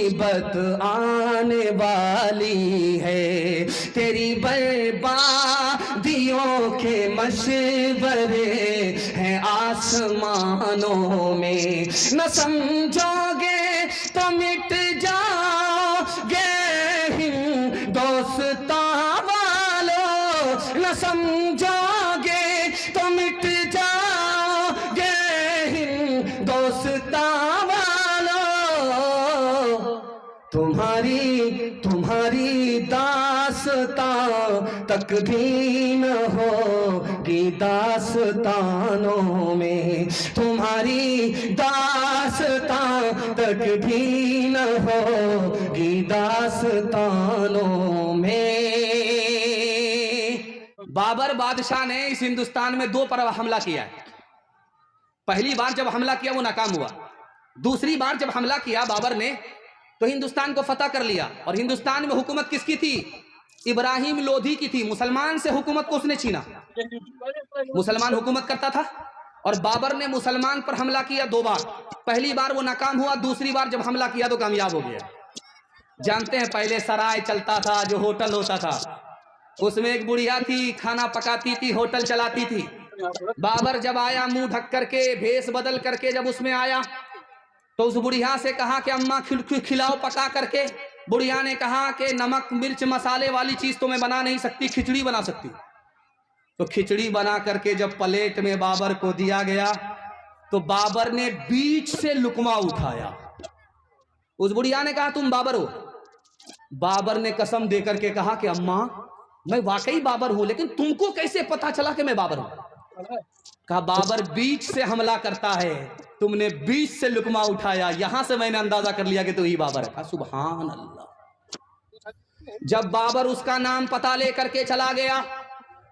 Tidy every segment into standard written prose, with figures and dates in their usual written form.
मुसीबत आने वाली है, तेरी बर्बादियों के मशवरे हैं आसमानों में। न समझोगे तो मिट जाओगे हिंदुस्तां वालों, न समझोगे तो मिट जाओगे हिंदुस्तां वालों। तुम्हारी दास्तां तक भी न होगी दास्तानों में, तुम्हारी दास्तां तक भी न होगी दास्तानों में। बाबर बादशाह ने इस हिंदुस्तान में 2 बार हमला किया है। पहली बार जब हमला किया वो नाकाम हुआ, दूसरी बार जब हमला किया बाबर ने तो हिंदुस्तान को फतह कर लिया। और हिंदुस्तान में हुकूमत किसकी थी? इब्राहिम लोधी की थी। मुसलमान से हुकूमत को उसने छीना, मुसलमान हुकूमत करता था और बाबर ने मुसलमान पर हमला किया 2 बार। पहली बार वो नाकाम हुआ, दूसरी बार जब हमला किया तो कामयाब हो गया। जानते हैं पहले सराय चलता था, जो होटल होता था, उसमें एक बुढ़िया थी, खाना पकाती थी, होटल चलाती थी। बाबर जब आया मुंह ढक करके, भेष बदल करके जब उसमें आया तो उस बुढ़िया से कहा कि अम्मा खिलाओ पका करके। बुढ़िया ने कहा कि नमक मिर्च मसाले वाली चीज तो मैं बना नहीं सकती, खिचड़ी बना सकती। तो खिचड़ी बना करके जब प्लेट में बाबर को दिया गया तो बाबर ने बीच से लुकमा उठाया। उस बुढ़िया ने कहा तुम बाबर हो? बाबर ने कसम दे करके कहा कि अम्मा मैं वाकई बाबर हूं, लेकिन तुमको कैसे पता चला कि मैं बाबर हूं? कहा बाबर बीच से हमला करता है, तुमने बीच से लुकमा उठाया, यहां से मैंने अंदाजा कर लिया कि तू ही बाबर है। कहा सुभान अल्लाह। जब बाबर उसका नाम पता लेकर के चला गया,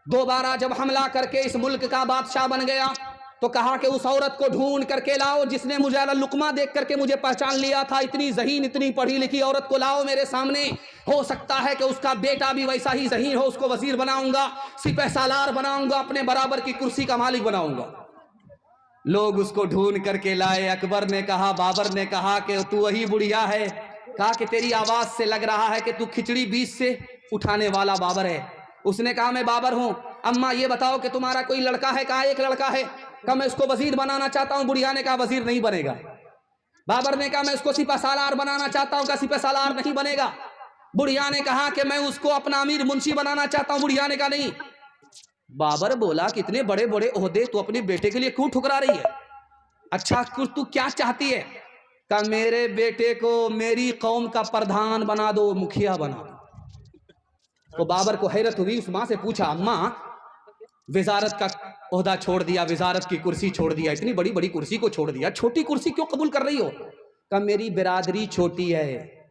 दोबारा जब हमला करके इस मुल्क का बादशाह बन गया तो कहा कि उस औरत को ढूंढ करके लाओ जिसने मुझे लुकमा देख करके मुझे पहचान लिया था। इतनी ज़हीन, इतनी पढ़ी लिखी औरत को लाओ मेरे सामने। हो सकता है कि उसका बेटा भी वैसा ही ज़हीन हो, उसको वजीर बनाऊंगा, सिपह सालार बनाऊंगा, अपने बराबर की कुर्सी का मालिक बनाऊंगा। लोग उसको ढूंढ करके लाए। अकबर ने कहा, बाबर ने कहा कि तू वही बुढ़िया है? कहा कि तेरी आवाज से लग रहा है कि तू खिचड़ी बीच से उठाने वाला बाबर है। उसने कहा मैं बाबर हूं। अम्मा ये बताओ कि तुम्हारा कोई लड़का है? कहा एक लड़का है। कहा मैं उसको वजीर बनाना चाहता हूं। बुढ़िया ने कहा वजीर नहीं बनेगा। बाबर ने कहा मैं उसको सिपह सालार बनाना चाहता हूं। कहा सिपह सालार नहीं बनेगा। बुढ़िया ने कहा कि मैं उसको अपना अमीर मुंशी बनाना चाहता हूं। बुढ़िया ने कहा नहीं। बाबर बोला कितने बड़े बड़े ओहदे तू अपने बेटे के लिए क्यों ठुकरा रही है? अच्छा तू क्या चाहती है? कहा मेरे बेटे को मेरी कौम का प्रधान बना दो, मुखिया बना दो। तो बाबर को हैरत हुई। उस माँ से पूछा अम्मा वजारत का ओहदा छोड़ दिया, वजारत की कुर्सी छोड़ दिया, इतनी बड़ी बड़ी कुर्सी को छोड़ दिया, छोटी कुर्सी क्यों कबूल कर रही हो? कहा मेरी बिरादरी छोटी है,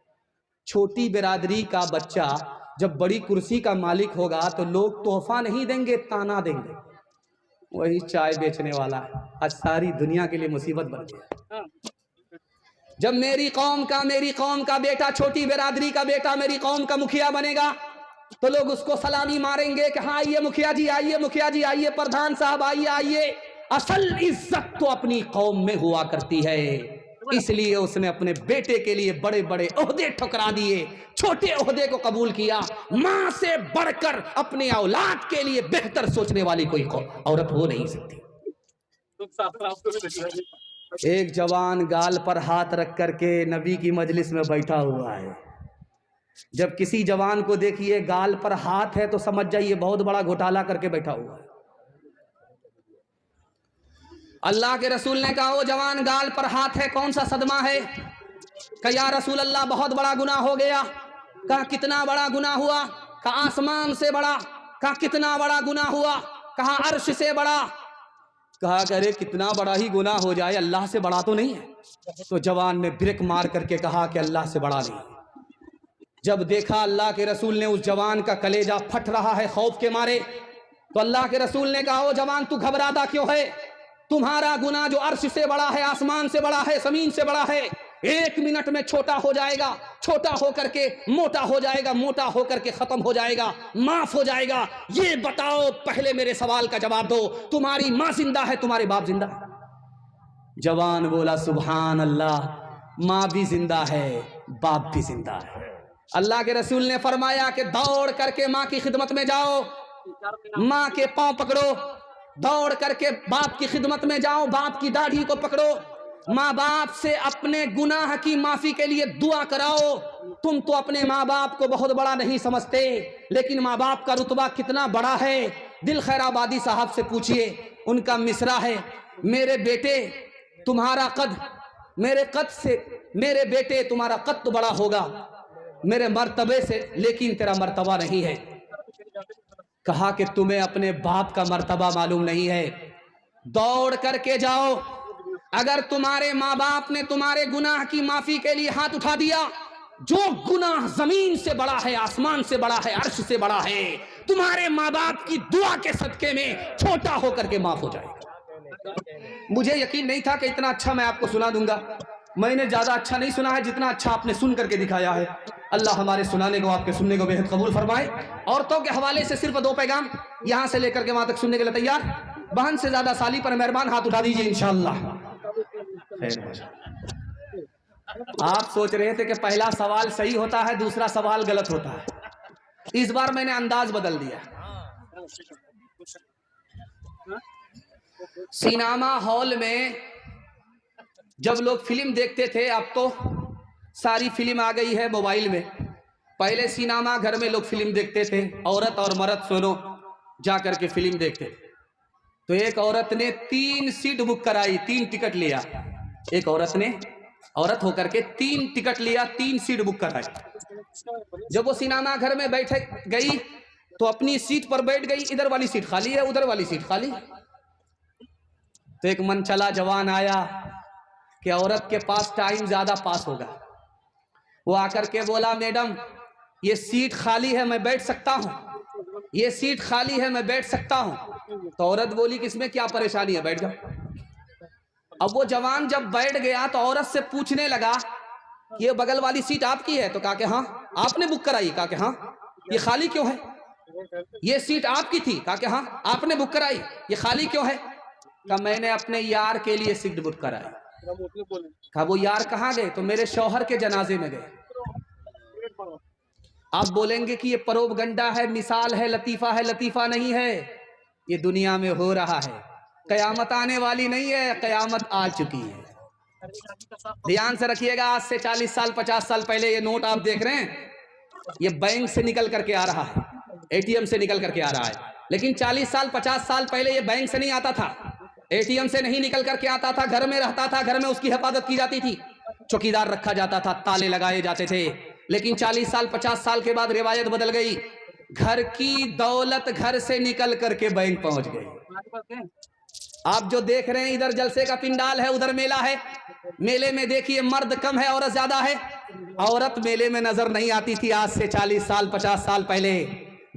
छोटी बिरादरी का बच्चा जब बड़ी कुर्सी का मालिक होगा तो लोग तोहफा नहीं देंगे, ताना देंगे। वही चाय बेचने वाला आज सारी दुनिया के लिए मुसीबत बन गया। जब मेरी कौम का बेटा, छोटी बिरादरी का बेटा मेरी कौम का मुखिया बनेगा तो लोग उसको सलामी मारेंगे कि हाँ आइए मुखिया जी, आइए मुखिया जी, आइए प्रधान साहब, आइए आइए। असल इज्जत तो अपनी कौम में हुआ करती है, इसलिए उसने अपने बेटे के लिए बड़े बड़े ओहदे ठुकरा दिए, छोटे ओहदे को कबूल किया। मां से बढ़कर अपने औलाद के लिए बेहतर सोचने वाली कोई औरत हो नहीं सकती। एक जवान गाल पर हाथ रख करके नबी की मजलिस में बैठा हुआ है। जब किसी जवान को देखिए गाल पर हाथ है तो समझ जाइए बहुत बड़ा घोटाला करके बैठा हुआ है। अल्लाह के रसूल ने कहा वो जवान गाल पर हाथ है, कौन सा सदमा है? कहा या रसूल अल्लाह बहुत बड़ा गुनाह हो गया। कहा कितना बड़ा गुनाह हुआ? कहा आसमान से बड़ा। कहा कितना बड़ा गुनाह हुआ? कहा अर्श से बड़ा। कहा अरे कितना बड़ा ही गुनाह हो जाए अल्लाह से बड़ा तो नहीं है। तो जवान ने ब्रेक मार करके कहा कि अल्लाह से बड़ा नहीं। जब देखा अल्लाह के रसूल ने उस जवान का कलेजा फट रहा है खौफ के मारे, तो अल्लाह के रसूल ने कहा ओ जवान तू घबराता क्यों है? तुम्हारा गुनाह जो अर्श से बड़ा है, आसमान से बड़ा है, जमीन से बड़ा है, 1 मिनट में छोटा हो जाएगा, छोटा होकर के मोटा हो जाएगा, मोटा होकर के खत्म हो जाएगा, माफ हो जाएगा। ये बताओ पहले मेरे सवाल का जवाब दो, तुम्हारी माँ जिंदा है, तुम्हारे बाप जिंदा? जवान बोला सुभान अल्लाह, माँ भी जिंदा है, बाप भी जिंदा है। अल्लाह के रसूल ने फरमाया कि दौड़ करके माँ की खिदमत में जाओ, माँ के पांव पकड़ो, दौड़ करके बाप की खिदमत में जाओ, बाप की दाढ़ी को पकड़ो, माँ बाप से अपने गुनाह की माफी के लिए दुआ कराओ। तुम तो अपने माँ बाप को बहुत बड़ा नहीं समझते, लेकिन माँ बाप का रुतबा कितना बड़ा है। दिल खैराबादी साहब से पूछिए, उनका मिसरा है, मेरे बेटे तुम्हारा कद, मेरे कद से, मेरे बेटे तुम्हारा कद तो बड़ा होगा मेरे मर्तबे से, लेकिन तेरा मर्तबा नहीं है। कहा कि तुम्हें अपने बाप का मर्तबा मालूम नहीं है। दौड़ करके जाओ, अगर तुम्हारे माँ बाप ने तुम्हारे गुनाह की माफी के लिए हाथ उठा दिया, जो गुनाह जमीन से बड़ा है, आसमान से बड़ा है, अर्श से बड़ा है, तुम्हारे माँ बाप की दुआ के सदके में छोटा होकर के माफ हो जाएगा। मुझे यकीन नहीं था कि इतना अच्छा मैं आपको सुना दूंगा। मैंने ज्यादा अच्छा नहीं सुना है जितना अच्छा आपने सुन करके दिखाया है। अल्लाह हमारे सुनाने को, आपके सुनने को बेहद कबूल फरमाए। औरतों के हवाले से सिर्फ 2 पैगाम यहां से लेकर के वहां तक सुनने के लिए तैयार। बहन से ज्यादा साली पर मेहरबान हाथ उठा दीजिए इंशाअल्लाह। आप सोच रहे थे कि पहला सवाल सही होता है, दूसरा सवाल गलत होता है। इस बार मैंने अंदाज बदल दिया। सिनेमा हॉल में जब लोग फिल्म देखते थे, अब तो सारी फिल्म आ गई है मोबाइल में। पहले सिनेमा घर में लोग फिल्म देखते थे, औरत और मर्द दोनों जा करके फिल्म देखते थे। तो एक औरत ने 3 सीट बुक कराई, 3 टिकट लिया। एक औरत ने, औरत होकर के 3 टिकट लिया, 3 सीट बुक कराई। जब वो सिनेमा घर में बैठ गई तो अपनी सीट पर बैठ गई, इधर वाली सीट खाली है, उधर वाली सीट खाली। तो एक मनचला जवान आया कि औरत के पास टाइम ज्यादा पास होगा। वो आकर के बोला, मैडम ये सीट खाली है, मैं बैठ सकता हूँ, ये सीट खाली है, मैं बैठ सकता हूँ। तो औरत बोली कि इसमें क्या परेशानी है, बैठ जाओ। अब वो जवान जब बैठ गया तो औरत से पूछने लगा, ये बगल वाली सीट आपकी है? तो कहा कि हाँ। आपने बुक कराई? कहा कि हाँ। ये खाली क्यों है? ये सीट आपकी थी? कहा कि हाँ। आपने बुक कराई? ये खाली क्यों है? कहा मैंने अपने यार के लिए सीट बुक कराई। कहा वो यार कहाँ गए? तो मेरे शौहर के जनाजे में गए। आप बोलेंगे कि ये प्रोपगंडा है, मिसाल है, लतीफा है। लतीफा नहीं है, ये दुनिया में हो रहा है। कयामत आने वाली नहीं है, कयामत आ चुकी है। ध्यान से रखिएगा, आज से 40 साल 50 साल पहले ये नोट आप देख रहे हैं, ये बैंक से निकल करके आ रहा है, एटीएम से निकल करके आ रहा है। लेकिन 40 साल 50 साल पहले ये बैंक से नहीं आता था, एटीएम से नहीं निकल करके आता था, घर में रहता था, घर में उसकी हिफाजत की जाती थी, चौकीदार रखा जाता था, ताले लगाए जाते थे। लेकिन 40 साल 50 साल के बाद रिवायत बदल गई, घर की दौलत घर से निकल करके बैंक पहुंच गई। आप जो देख रहे हैं, इधर जलसे का पिंडाल है, उधर मेला है। मेले में देखिए मर्द कम है, औरत ज्यादा है। औरत मेले में नजर नहीं आती थी। आज से 40 साल 50 साल पहले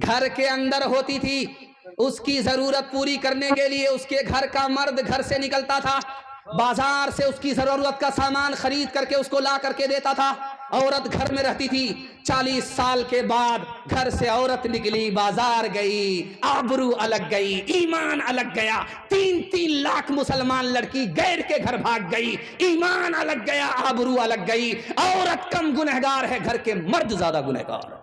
घर के अंदर होती थी। उसकी जरूरत पूरी करने के लिए उसके घर का मर्द घर से निकलता था, बाजार से उसकी जरूरत का सामान खरीद करके उसको ला करके देता था। औरत घर में रहती थी। 40 साल के बाद घर से औरत निकली, बाजार गई, आबरू अलग गई, ईमान अलग गया। 3-3 लाख मुसलमान लड़की गैर के घर भाग गई, ईमान अलग गया, आबरू अलग गई। औरत कम गुनहगार है, घर के मर्द ज्यादा गुनहगार।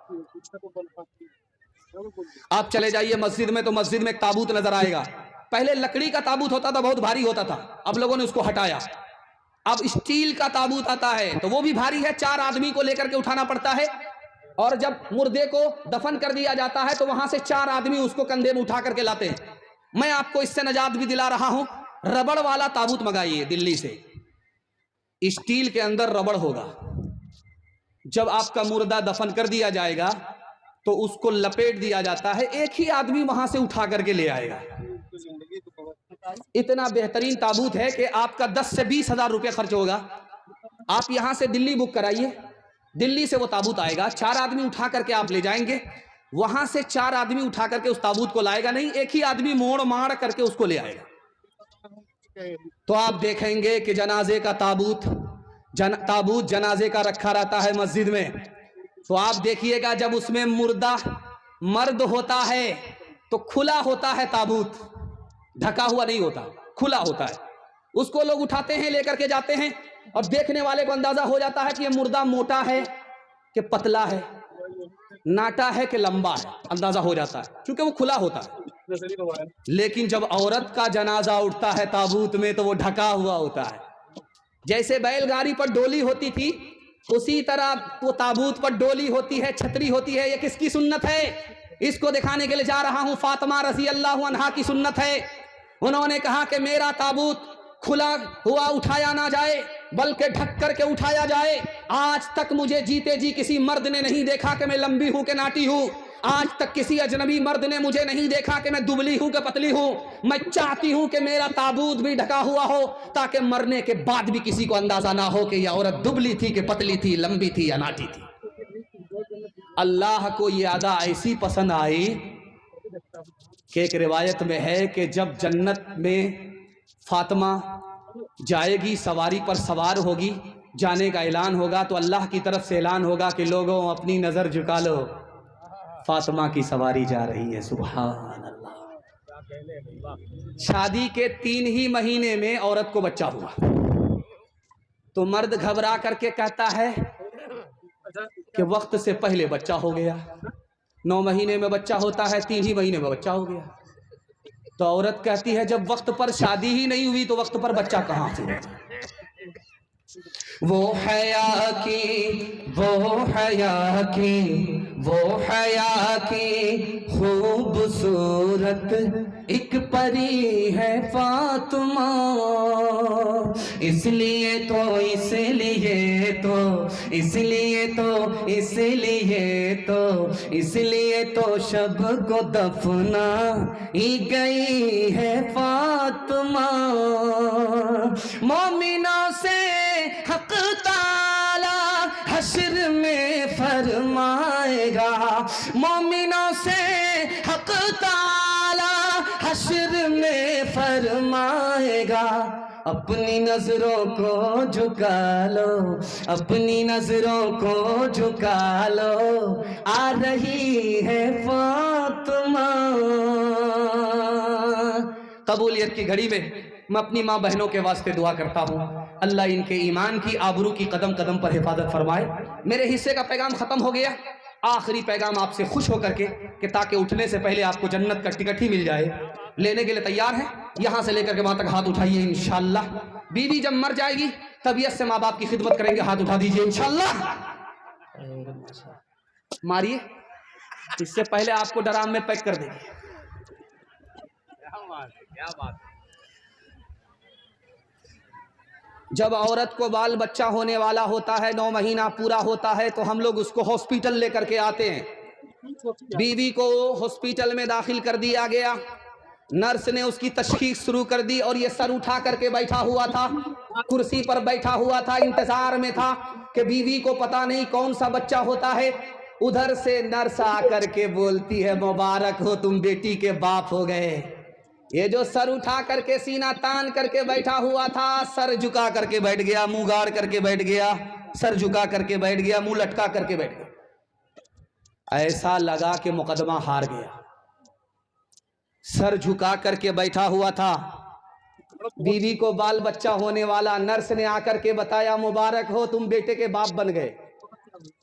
आप चले जाइए मस्जिद में, तो मस्जिद में एक ताबूत नजर आएगा। पहले लकड़ी का ताबूत होता था, बहुत भारी होता था, अब लोगों ने उसको हटाया। अब स्टील का ताबूत आता है, तो वो भी भारी है, 4 आदमी को लेकर के उठाना पड़ता है। और जब मुर्दे को दफन कर दिया जाता है तो वहां से 4 आदमी उसको कंधे में उठा करके लाते हैं। मैं आपको इससे निजात भी दिला रहा हूं, रबड़ वाला ताबूत मंगाइए दिल्ली से, स्टील के अंदर रबड़ होगा। जब आपका मुर्दा दफन कर दिया जाएगा तो उसको लपेट दिया जाता है, एक ही आदमी वहां से उठा करके ले आएगा। इतना बेहतरीन ताबूत है कि आपका 10 से 20 हजार रुपये खर्च होगा। आप यहां से दिल्ली बुक कराइए, दिल्ली से वो ताबूत आएगा, 4 आदमी उठा करके आप ले जाएंगे। वहां से 4 आदमी उठा करके उस ताबूत को लाएगा नहीं, एक ही आदमी मोड़ मार करके उसको ले आएगा। तो आप देखेंगे कि जनाजे का ताबूत जनाजे का रखा रहता है मस्जिद में। तो आप देखिएगा, जब उसमें मुर्दा मर्द होता है तो खुला होता है ताबूत, ढका हुआ नहीं होता, खुला होता है। उसको लोग उठाते हैं, लेकर के जाते हैं। और देखने वाले को अंदाजा हो जाता है कि ये मुर्दा मोटा है कि पतला है, नाटा है कि लंबा है, अंदाजा हो जाता है क्योंकि वो खुला होता है। लेकिन जब औरत का जनाजा उठता है ताबूत में तो वो ढका हुआ होता है। जैसे बैलगाड़ी पर डोली होती थी उसी तरह वो ताबूत पर डोली होती है, छतरी होती है। ये किसकी सुन्नत है? इसको दिखाने के लिए जा रहा हूं, फातिमा रज़ी अल्लाह अन्हा की सुन्नत है। उन्होंने कहा कि मेरा ताबूत खुला हुआ उठाया ना जाए बल्कि ढक करके उठाया जाए। आज तक मुझे जीते जी किसी मर्द ने नहीं देखा कि मैं लंबी हूं कि नाटी हूं। आज तक किसी अजनबी मर्द ने मुझे नहीं देखा कि मैं दुबली हूं कि पतली हूं। मैं चाहती हूं कि मेरा ताबूत भी ढका हुआ हो ताकि मरने के बाद भी किसी को अंदाजा ना हो कि यह औरत दुबली थी कि पतली थी, लंबी थी या नाटी थी। अल्लाह को ये अदा ऐसी पसंद आई कि एक रिवायत में है कि जब जन्नत में फातिमा जाएगी, सवारी पर सवार होगी, जाने का ऐलान होगा तो अल्लाह की तरफ से ऐलान होगा कि लोगों अपनी नज़र झुका लो, फातिमा की सवारी जा रही है। सुभान अल्लाह। शादी के 3 ही महीने में औरत को बच्चा हुआ तो मर्द घबरा करके कहता है कि वक्त से पहले बच्चा हो गया। 9 महीने में बच्चा होता है, 3 ही महीने में बच्चा हो गया। तो औरत कहती है जब वक्त पर शादी ही नहीं हुई तो वक्त पर बच्चा कहाँ से? वो हया की खूबसूरत एक परी है फातिमा, इसलिए तो शब को दफना ही गई है फातिमा। मोमिनों से हक ताला हश्र में फरमाएगा, मोमिनों से हक ताला हश्र में फरमाएगा। अपनी नजरों को झुका लो, अपनी नजरों को झुका लो, आ रही है फातिमा। कबूलियत की घड़ी में मैं अपनी माँ बहनों के वास्ते दुआ करता हूँ, अल्लाह इनके ईमान की आबरू की कदम कदम पर हिफाजत फरमाए। मेरे हिस्से का पैगाम ख़त्म हो गया। आखिरी पैगाम आपसे खुश होकर के कि ताकि उठने से पहले आपको जन्नत का टिकट ही मिल जाए। लेने के लिए तैयार हैं? यहाँ से लेकर के वहाँ तक हाथ उठाइए इंशाअल्लाह। बीवी जब मर जाएगी तबीयत से माँ बाप की खिदमत करेंगे, हाथ उठा दीजिए इंशाअल्लाह। मारिए, इससे पहले आपको ड्राम में पैक कर देंगे। क्या बात। जब औरत को बाल बच्चा होने वाला होता है, 9 महीना पूरा होता है तो हम लोग उसको हॉस्पिटल लेकर के आते हैं। बीवी को हॉस्पिटल में दाखिल कर दिया गया, नर्स ने उसकी तशखीस शुरू कर दी और ये सर उठा करके बैठा हुआ था, कुर्सी पर बैठा हुआ था, इंतजार में था कि बीवी को पता नहीं कौन सा बच्चा होता है। उधर से नर्स आकर के बोलती है मुबारक हो, तुम बेटी के बाप हो गए। ये जो सर उठा करके सीना तान करके बैठा हुआ था, सर झुका करके बैठ गया, मुंह गाड़ करके बैठ गया, सर झुका करके बैठ गया, मुंह लटका करके बैठ गया। ऐसा लगा कि मुकदमा हार गया। सर झुका करके बैठा हुआ था, बीवी को बाल बच्चा होने वाला, नर्स ने आकर के बताया मुबारक हो, तुम बेटे के बाप बन गए।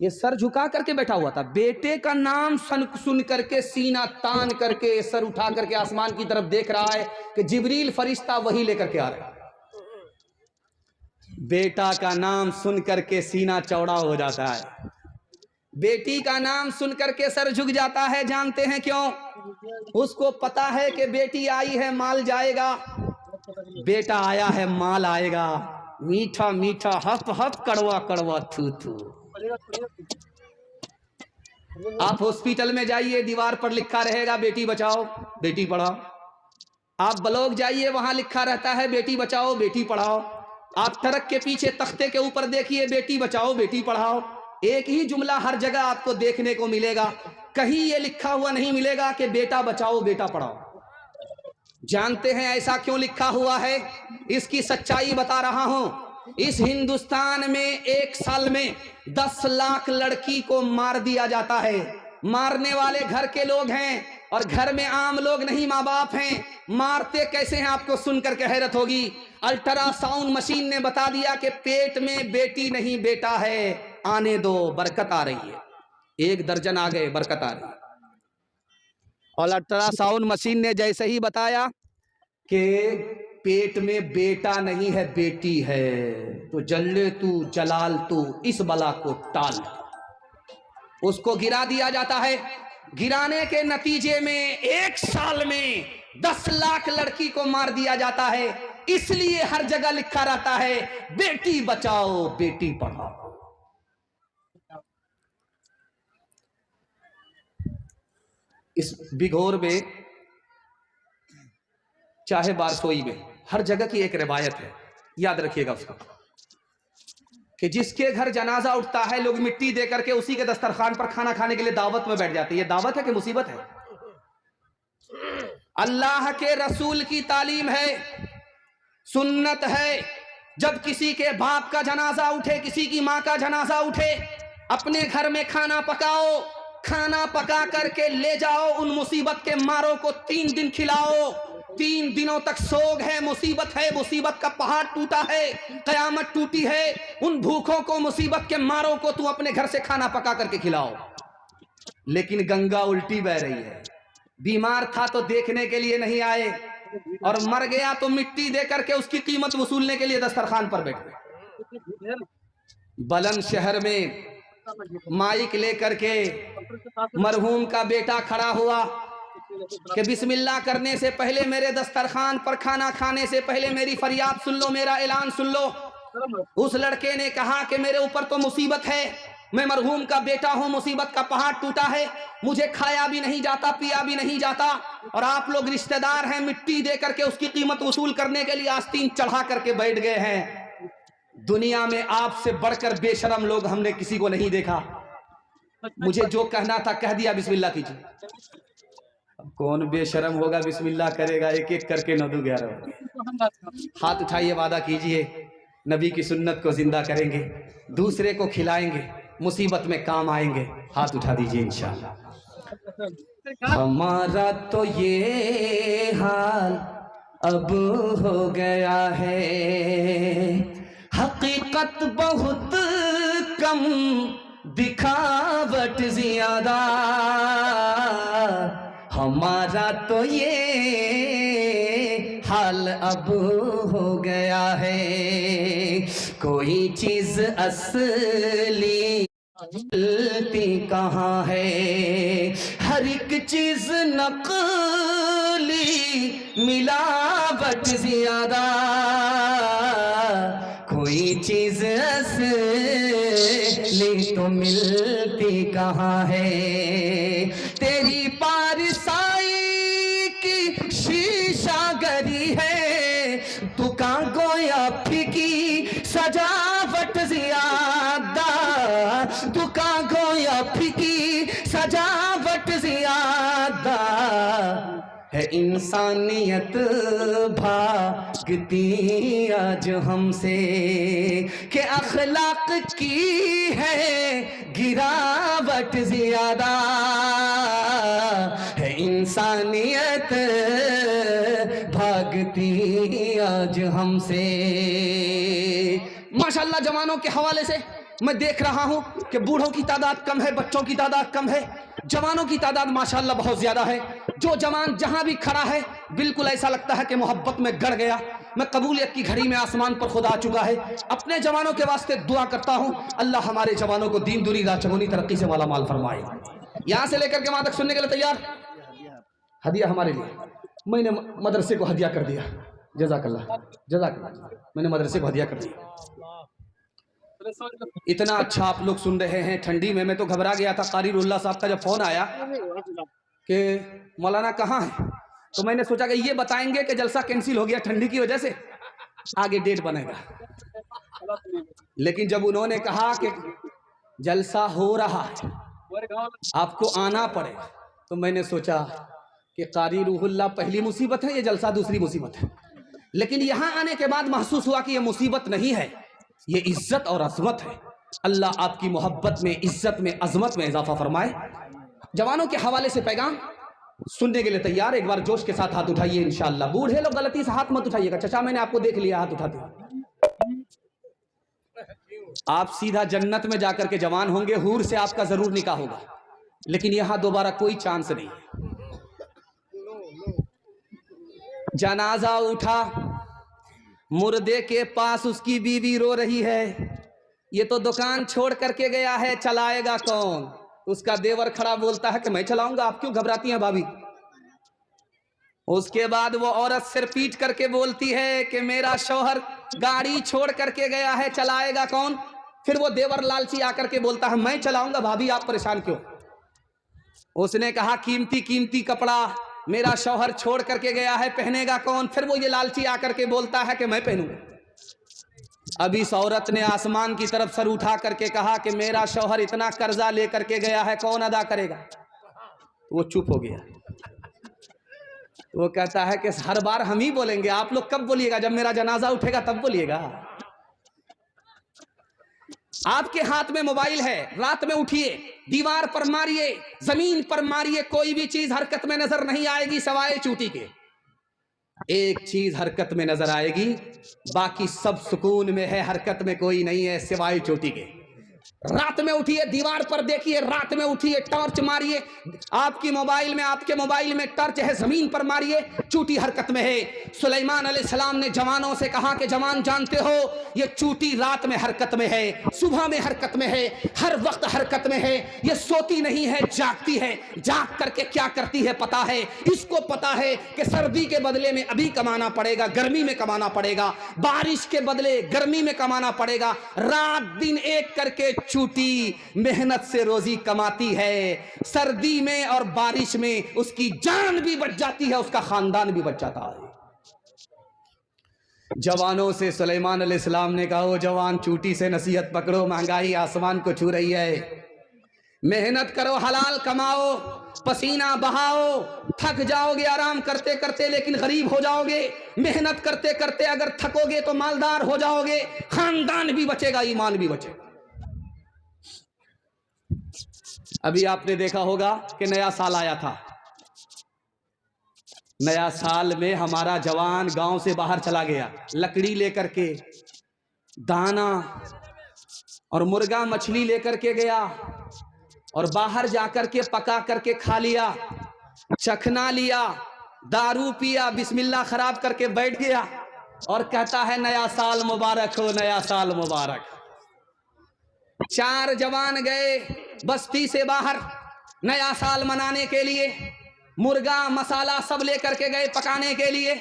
ये सर झुका करके बैठा हुआ था, बेटे का नाम सुन करके सीना तान करके सर उठा करके आसमान की तरफ देख रहा है कि जिब्रील फरिश्ता वही लेकर के आ रहा है। बेटा का नाम सुन करके सीना चौड़ा हो जाता है, बेटी का नाम सुन करके सर झुक जाता है। जानते हैं क्यों? उसको पता है कि बेटी आई है माल जाएगा, बेटा आया है माल आएगा। मीठा मीठा हफ हफ, कड़वा कड़वा थू थू। आप हॉस्पिटल में जाइए, दीवार पर लिखा रहेगा बेटी बचाओ बेटी पढ़ाओ। आप ब्लॉक जाइए, वहां लिखा रहता है बेटी बचाओ बेटी पढ़ाओ। आप ट्रक के पीछे तख्ते के ऊपर देखिए बेटी बचाओ बेटी पढ़ाओ। एक ही जुमला हर जगह आपको देखने को मिलेगा, कहीं ये लिखा हुआ नहीं मिलेगा कि बेटा बचाओ बेटा पढ़ाओ। जानते हैं ऐसा क्यों लिखा हुआ है? इसकी सच्चाई बता रहा हूं। इस हिंदुस्तान में 1 साल में 10 लाख लड़की को मार दिया जाता है। मारने वाले घर के लोग हैं, और घर में आम लोग नहीं, माँ बाप हैं, मारते कैसे हैं आपको सुनकर के हैरत होगी। अल्ट्रासाउंड मशीन ने बता दिया कि पेट में बेटी नहीं बेटा है, आने दो, बरकत आ रही है। 1 दर्जन आ गए, बरकत आ रही है। और अल्ट्रासाउंड मशीन ने जैसे ही बताया कि पेट में बेटा नहीं है बेटी है, तो जल्ले तू जलाल तू, इस बला को टाल, उसको गिरा दिया जाता है। गिराने के नतीजे में 1 साल में 10 लाख लड़की को मार दिया जाता है। इसलिए हर जगह लिखा रहता है बेटी बचाओ बेटी पढ़ाओ। इस बिघोर में, चाहे बारसोई में, हर जगह की एक रिवायत है, याद रखिएगा उसको, कि जिसके घर जनाजा उठता है लोग मिट्टी दे करके उसी के दस्तरखान पर खाना खाने के लिए दावत में बैठ जाते हैं। ये दावत है कि मुसीबत है? अल्लाह के रसूल की तालीम है, सुन्नत है। जब किसी के बाप का जनाजा उठे, किसी की माँ का जनाजा उठे, अपने घर में खाना पकाओ, खाना पका करके ले जाओ, उन मुसीबत के मारों को 3 दिन खिलाओ। 3 दिनों तक सोग है, मुसीबत है, मुसीबत का पहाड़ टूटा है, कयामत टूटी है। उन भूखों को, मुसीबत के मारों को तू अपने घर से खाना पका करके खिलाओ। लेकिन गंगा उल्टी बह रही है। बीमार था तो देखने के लिए नहीं आए, और मर गया तो मिट्टी दे करके उसकी कीमत वसूलने के लिए दस्तरखान पर बैठ गए। बुलंदशहर में माइक लेकर के मरहूम का बेटा खड़ा हुआ कि बिस्मिल्लाह करने से पहले, मेरे दस्तरखान पर खाना खाने से पहले मेरी फरियाद सुन लो, मेरा ऐलान सुन लो। उस लड़के ने कहा कि मेरे ऊपर तो मुसीबत है, मैं मरहूम का बेटा हूं, मुसीबत का पहाड़ टूटा है, मुझे खाया भी नहीं जाता, पिया भी नहीं जाता, और आप लोग रिश्तेदार हैं, मिट्टी दे करके उसकी कीमत वसूल करने के लिए आस्तीन चढ़ा करके बैठ गए हैं। दुनिया में आपसे बढ़कर बेशरम लोग हमने किसी को नहीं देखा। मुझे जो कहना था कह दिया, बिस्मिल्लाह कीजिए। अब कौन बेशरम होगा बिस्मिल्लाह करेगा? एक एक करके 9-2-11 हाथ उठाइए, वादा कीजिए नबी की सुन्नत को जिंदा करेंगे, दूसरे को खिलाएंगे, मुसीबत में काम आएंगे। हाथ उठा दीजिए इंशाअल्लाह। हमारा तो ये हाल अब हो गया है, हकीकत बहुत कम, दिखावट ज्यादा। हमारा तो ये हाल अब हो गया है, कोई चीज असली मिलती कहाँ है, हर एक चीज नकली, मिलावट ज्यादा। कोई चीज असली तो मिलती कहाँ है, तेरी पारसाई की शीशागरी है, दुकान गोया फीकी सजावट ज्यादा, दुकान गोया फीकी सजावट ज्यादा। है इंसानियत भागती आज हमसे, के अखलाक की है गिरावट ज्यादा। है इंसानियत भागती आज हमसे। माशाल्लाह जवानों के हवाले से मैं देख रहा हूं कि बूढ़ों की तादाद कम है, बच्चों की तादाद कम है, जवानों की तादाद माशाल्लाह बहुत ज्यादा है। जो जवान जहां भी खड़ा है बिल्कुल ऐसा लगता है कि मोहब्बत में गड़ गया। मैं कबूलियत की घड़ी में आसमान पर खुदा आ चुका है। अपने जवानों के वास्ते दुआ करता हूं, अल्लाह हमारे जवानों को दीन दुनी रात चगुनी तरक्की से माला माल फरमाए। यहां से लेकर के वहां तक सुनने के लिए तैयार? हदिया हमारे लिए, मैंने मदरसे को हदिया कर दिया। जज़ाकल्लाह जज़ाकल्लाह, मैंने मदरसे को हदिया कर दिया। इतना अच्छा आप लोग सुन रहे हैं ठंडी में। मैं तो घबरा गया था। कारी रुल्ला साहब का जब फोन आया कि मौलाना कहाँ है, तो मैंने सोचा कि ये बताएंगे कि जलसा कैंसिल हो गया ठंडी की वजह से, आगे डेट बनेगा। लेकिन जब उन्होंने कहा कि जलसा हो रहा है, आपको आना पड़ेगा, तो मैंने सोचा कि कारी रूहुल्ला पहली मुसीबत है, ये जलसा दूसरी मुसीबत है। लेकिन यहाँ आने के बाद महसूस हुआ कि ये मुसीबत नहीं है, ये इज्जत और अजमत है। अल्लाह आपकी मोहब्बत में, इज्जत में, अजमत में इजाफा फरमाए। जवानों के हवाले से पैगाम, सुनने के लिए तैयार? एक बार जोश के साथ हाथ उठाइए इंशाअल्लाह। बूढ़े लोग गलती से हाथ मत उठाइएगा। चचा मैंने आपको देख लिया हाथ उठाते हुए। आप सीधा जन्नत में जाकर के जवान होंगे, हूर से आपका जरूर निकाह होगा, लेकिन यहां दोबारा कोई चांस नहीं। जनाजा उठा, मुर्दे के पास उसकी बीवी रो रही है। ये तो दुकान छोड़ करके गया है, चलाएगा कौन? उसका देवर खड़ा बोलता है कि मैं चलाऊंगा, आप क्यों घबराती हैं भाभी? उसके बाद वो औरत सिर पीट करके बोलती है कि मेरा शौहर गाड़ी छोड़ करके गया है, चलाएगा कौन? फिर वो देवर लालची आकर के बोलता है मैं चलाऊंगा, भाभी आप परेशान क्यों? उसने कहा कीमती कीमती कपड़ा मेरा शौहर छोड़ करके गया है, पहनेगा कौन? फिर वो ये लालची आकर के बोलता है कि मैं पहनूंगा। अब इस औरत ने आसमान की तरफ सर उठा करके कहा कि मेरा शौहर इतना कर्जा लेकर के गया है, कौन अदा करेगा? वो चुप हो गया। वो कहता है कि हर बार हम ही बोलेंगे, आप लोग कब बोलिएगा? जब मेरा जनाजा उठेगा तब बोलिएगा। आपके हाथ में मोबाइल है, रात में उठिए, दीवार पर मारिए, जमीन पर मारिए, कोई भी चीज हरकत में नजर नहीं आएगी सवाए चूटी के। एक चीज हरकत में नजर आएगी, बाकी सब सुकून में है, हरकत में कोई नहीं है सिवाय चोटी के। रात में उठिए, दीवार पर देखिए, रात में उठिए, टॉर्च मारिए, आपके मोबाइल में टॉर्च है, जमीन पर मारिए, चूटी हरकत में है। सुलेमान अलैहिस्सलाम ने जवानों से कहा कि जवान जानते हो ये चूटी रात में हरकत में है, सुबह में हरकत में है, हर वक्त हरकत में है, ये सोती नहीं है, जागती है। जाग करके क्या करती है पता है? इसको पता है कि सर्दी के बदले में अभी कमाना पड़ेगा, गर्मी में कमाना पड़ेगा, बारिश के बदले गर्मी में कमाना पड़ेगा। रात दिन एक करके चूटी मेहनत से रोजी कमाती है। सर्दी में और बारिश में उसकी जान भी बच जाती है, उसका खानदान भी बच जाता है। जवानों से सुलेमान अलैहिस्सलाम ने कहा, ओ जवान चूटी से नसीहत पकड़ो, महंगाई आसमान को छू रही है, मेहनत करो, हलाल कमाओ, पसीना बहाओ, थक जाओगे आराम करते करते लेकिन गरीब हो जाओगे। मेहनत करते करते अगर थकोगे तो मालदार हो जाओगे, खानदान भी बचेगा, ईमान भी बचेगा। अभी आपने देखा होगा कि नया साल आया था। नया साल में हमारा जवान गांव से बाहर चला गया, लकड़ी लेकर के, दाना और मुर्गा मछली लेकर के गया और बाहर जाकर के पका करके खा लिया, चखना लिया, दारू पिया, बिस्मिल्लाह खराब करके बैठ गया और कहता है नया साल मुबारक हो, नया साल मुबारक। 4 जवान गए बस्ती से बाहर नया साल मनाने के लिए, मुर्गा मसाला सब लेकर के गए पकाने के लिए।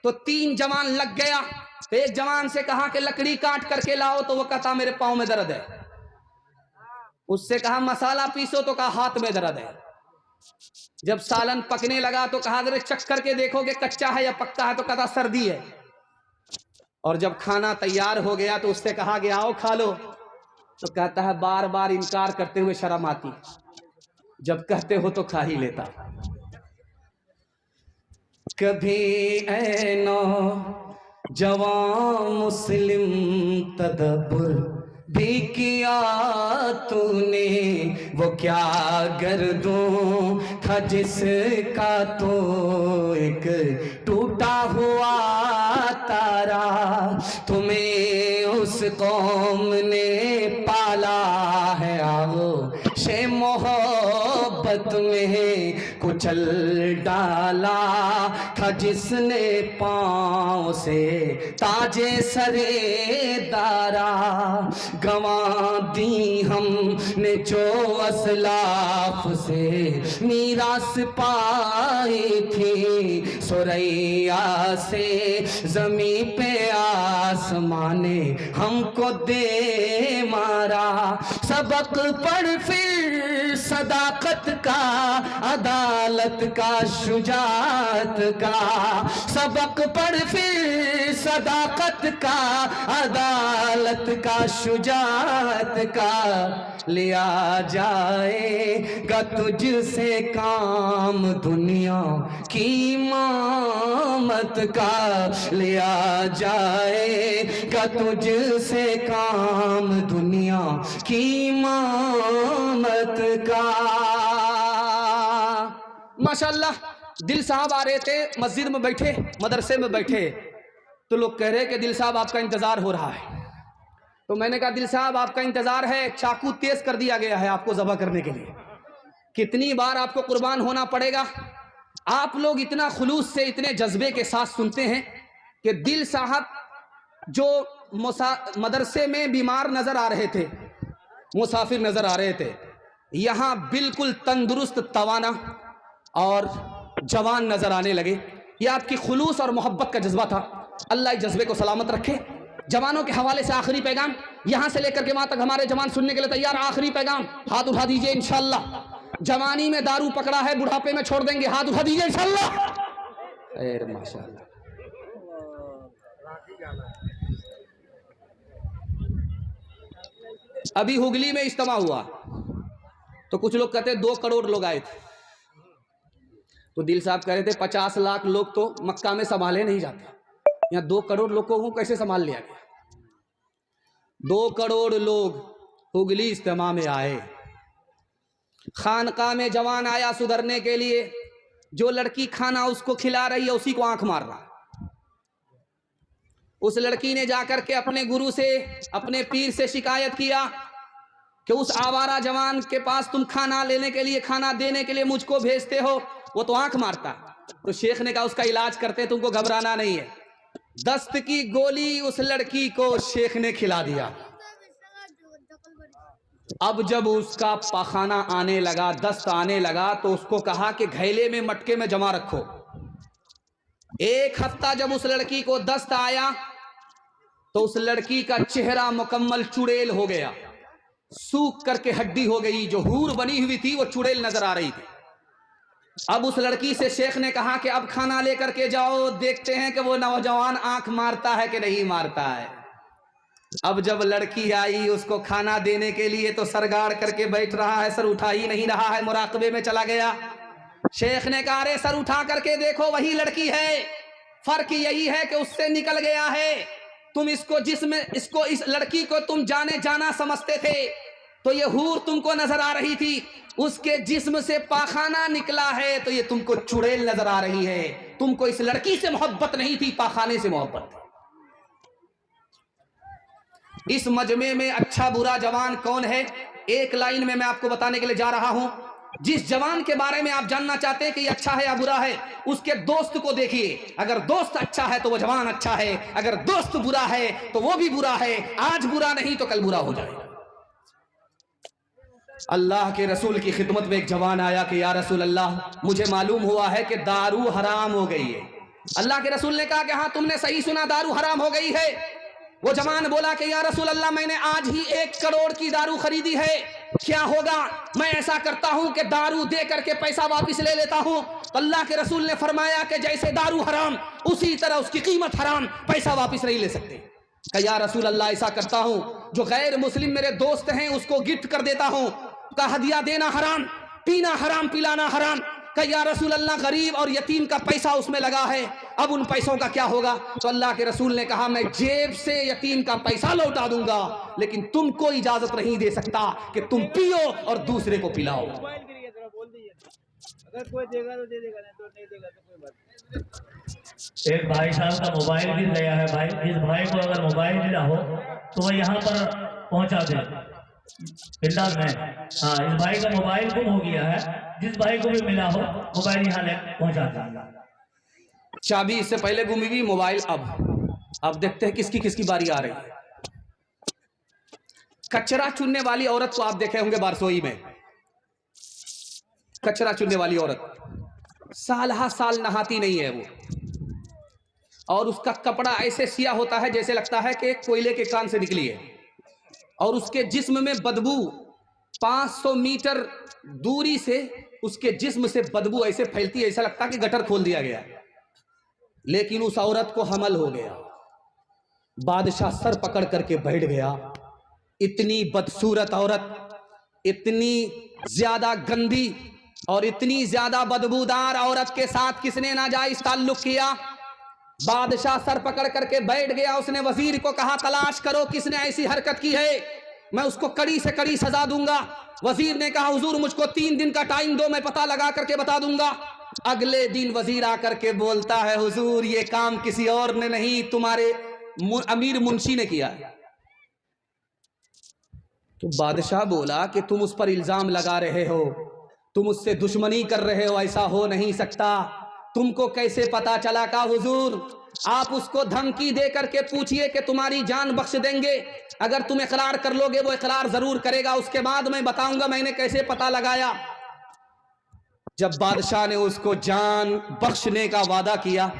तो 3 जवान लग गया। तो एक जवान से कहा कि लकड़ी काट करके लाओ, तो वो कहता मेरे पाँव में दर्द है। उससे कहा मसाला पीसो, तो कहा हाथ में दर्द है। जब सालन पकने लगा तो कहा जरा चख करके देखोगे कच्चा है या पक्का है, तो कहता सर्दी है। और जब खाना तैयार हो गया तो उससे कहा कि आओ खा लो, तो कहता है बार बार इनकार करते हुए शर्म आती, जब कहते हो तो खा ही लेता। कभी ऐनो जवान मुस्लिम तदब्बुर भी किया तूने, वो क्या गर्दों था जिसका तो एक टूटा हुआ तारा। तुम्हें उस कौम ने पाला है, आओ शे मोहब्बत में कुचल डाला था जिसने पाँव से ताजे सरे दारा। गंवा दी हमने जो असलाफ से मीरास पाई थी, सुरैया से जमी पे आसमाने हमको दे मारा। सबक पढ़ फिर सदाकत का, अदालत का, शुजात का। सबक पढ़ फिर सदाकत का, अदालत का, शुजात का। लिया जाएगा तुझसे काम दुनिया की इमामत का। लिया जाएगा तुझसे काम दुनिया की इमामत का। माशाअल्लाह दिल साहब आ रहे थे, मस्जिद में बैठे, मदरसे में बैठे, तो लोग कह रहे कि दिल साहब आपका इंतज़ार हो रहा है। तो मैंने कहा दिल साहब आपका इंतज़ार है, चाकू तेज कर दिया गया है आपको ज़बह करने के लिए, कितनी बार आपको कुर्बान होना पड़ेगा। आप लोग इतना खुलूस से, इतने जज्बे के साथ सुनते हैं कि दिल साहब जो मदरसे में बीमार नज़र आ रहे थे, मुसाफिर नज़र आ रहे थे, यहाँ बिल्कुल तंदुरुस्त, तवाना और जवान नज़र आने लगे। ये आपकी खुलूस और मोहब्बत का जज्बा था। अल्लाह इस जज्बे को सलामत रखे। जवानों के हवाले से आखिरी पैगाम, यहाँ से लेकर के वहाँ तक हमारे जवान सुनने के लिए तैयार। आखिरी पैगाम, हाथ उठा दीजिए इंशाअल्लाह। जवानी में दारू पकड़ा है, बुढ़ापे में छोड़ देंगे, हाथ उठा दीजिए इंशाअल्लाह। माशाअल्लाह। अभी हुगली में इज्तिमा हुआ तो कुछ लोग कहते हैं 2 करोड़ लोग आए थे। तो दिल साहब कह रहे थे 50 लाख लोग तो मक्का में संभाले नहीं जाते, यहाँ 2 करोड़ लोगों को कैसे संभाल लिया गया। 2 करोड़ लोग हुगली इज्तिमा में आए। खानका में जवान आया सुधरने के लिए, जो लड़की खाना उसको खिला रही है उसी को आंख मार रहा है। उस लड़की ने जाकर के अपने गुरु से, अपने पीर से शिकायत किया कि उस आवारा जवान के पास तुम खाना लेने के लिए, खाना देने के लिए मुझको भेजते हो, वो तो आंख मारता। तो शेख ने कहा उसका इलाज करते, तुमको घबराना नहीं है। दस्त की गोली उस लड़की को शेख ने खिला दिया। अब जब उसका पाखाना आने लगा, दस्त आने लगा, तो उसको कहा कि घैले में, मटके में जमा रखो। 1 हफ्ता जब उस लड़की को दस्त आया तो उस लड़की का चेहरा मुकम्मल चुड़ैल हो गया, सूख करके हड्डी हो गई। जो हूर बनी हुई थी वो चुड़ैल नजर आ रही थी। अब उस लड़की से शेख ने कहा कि अब खाना लेकर के जाओ, देखते हैं कि वो नौजवान आंख मारता है कि नहीं मारता है। अब जब लड़की आई उसको खाना देने के लिए तो सरगाड़ करके बैठ रहा है, सर उठा ही नहीं रहा है, मुराकबे में चला गया। शेख ने कहा अरे सर उठा करके देखो, वही लड़की है, फर्क यही है कि उससे निकल गया है। तुम इसको इस लड़की को तुम जाने जाना समझते थे, तो ये हूर तुमको नजर आ रही थी, उसके जिस्म से पाखाना निकला है तो ये तुमको चुड़ैल नजर आ रही है। तुमको इस लड़की से मोहब्बत नहीं थी, पाखाने से मोहब्बत थी। इस मजमे में अच्छा बुरा जवान कौन है, एक लाइन में मैं आपको बताने के लिए जा रहा हूं। जिस जवान के बारे में आप जानना चाहते हैं कि ये अच्छा है या बुरा है, उसके दोस्त को देखिए। अगर दोस्त अच्छा है तो वो जवान अच्छा है, अगर दोस्त बुरा है तो वो भी बुरा है। आज बुरा नहीं तो कल बुरा हो जाएगा। अल्लाह के रसूल की खिदमत में एक जवान आया कि या रसूल अल्लाह, मुझे मालूम हुआ है कि दारू हराम हो गई है। अल्लाह के रसूल ने कहा कि हाँ तुमने सही सुना, दारू हराम हो गई है। वो जवान बोला कि या रसूल अल्लाह, मैंने आज ही 1 करोड़ की दारू खरीदी है, क्या होगा? मैं ऐसा करता हूं कि दारू दे करके पैसा वापस ले लेता हूं। तो अल्लाह के रसूल ने फरमाया कि जैसे दारू हराम उसी तरह उसकी कीमत हराम, पैसा वापस नहीं ले सकते। कहा या रसूल अल्लाह, ऐसा करता हूं जो गैर मुस्लिम मेरे दोस्त हैं उसको गिफ्ट कर देता हूं। का हदिया देना हराम, पीना हराम, पिलाना हराम। कहा या रसूल अल्लाह, गरीब और यतीम का पैसा उसमें लगा है, अब उन पैसों का क्या होगा? तो अल्लाह के रसूल ने कहा मैं जेब से यतीम का पैसा लौटा दूंगा, लेकिन तुमको इजाजत नहीं दे सकता कि तुम पियो और दूसरे को पिलाओ। अगर कोई देगा तो दे देगा, नहीं देगा तो कोई बात नहीं। एक भाई साहब का मोबाइल गिर गया है। भाई, इस भाई को अगर मोबाइल मिला हो तो वह यहाँ पर पहुँचा दे पिंडाल में। हाँ, इस भाई का मोबाइल गुम हो गया है, जिस भाई को भी मिला हो मोबाइल यहाँ ले पहुँचा दे। चाबी इससे पहले गुमी हुई, मोबाइल अब देखते हैं किसकी किसकी बारी आ रही है। कचरा चुनने वाली औरत को आप देखे होंगे बारसोई में, कचरा चुनने वाली औरत साल नहाती नहीं है वो, और उसका कपड़ा ऐसे सिया होता है जैसे लगता है कि कोयले के कान से निकली है, और उसके जिस्म में बदबू 500 मीटर दूरी से उसके जिस्म से बदबू ऐसे फैलती है, ऐसा लगता है कि गटर खोल दिया गया। लेकिन उस औरत को हमल हो गया। बादशाह सर पकड़ करके बैठ गया। इतनी बदसूरत औरत, इतनी ज्यादा गंदी और इतनी ज्यादा बदबूदार औरत के साथ किसने नाजायज ताल्लुक किया? बादशाह सर पकड़ करके बैठ गया। उसने वजीर को कहा तलाश करो किसने ऐसी हरकत की है, मैं उसको कड़ी से कड़ी सजा दूंगा। वजीर ने कहा हुजूर मुझको 3 दिन का टाइम दो, मैं पता लगा करके बता दूंगा। अगले दिन वजीर आकर के बोलता है, हुजूर ये काम किसी और ने नहीं, तुम्हारे अमीर मुंशी ने किया। तो बादशाह बोला कि तुम उस पर इल्जाम लगा रहे हो, तुम उससे दुश्मनी कर रहे हो, ऐसा हो नहीं सकता, तुमको कैसे पता चला? का हुजूर आप उसको धमकी दे करके पूछिए कि तुम्हारी जान बख्श देंगे, अगर तुम इकरार कर लोगे वो इकरार जरूर करेगा, उसके बाद मैं बताऊंगा मैंने कैसे पता लगाया। जब बादशाह ने उसको जान बख्शने का वादा किया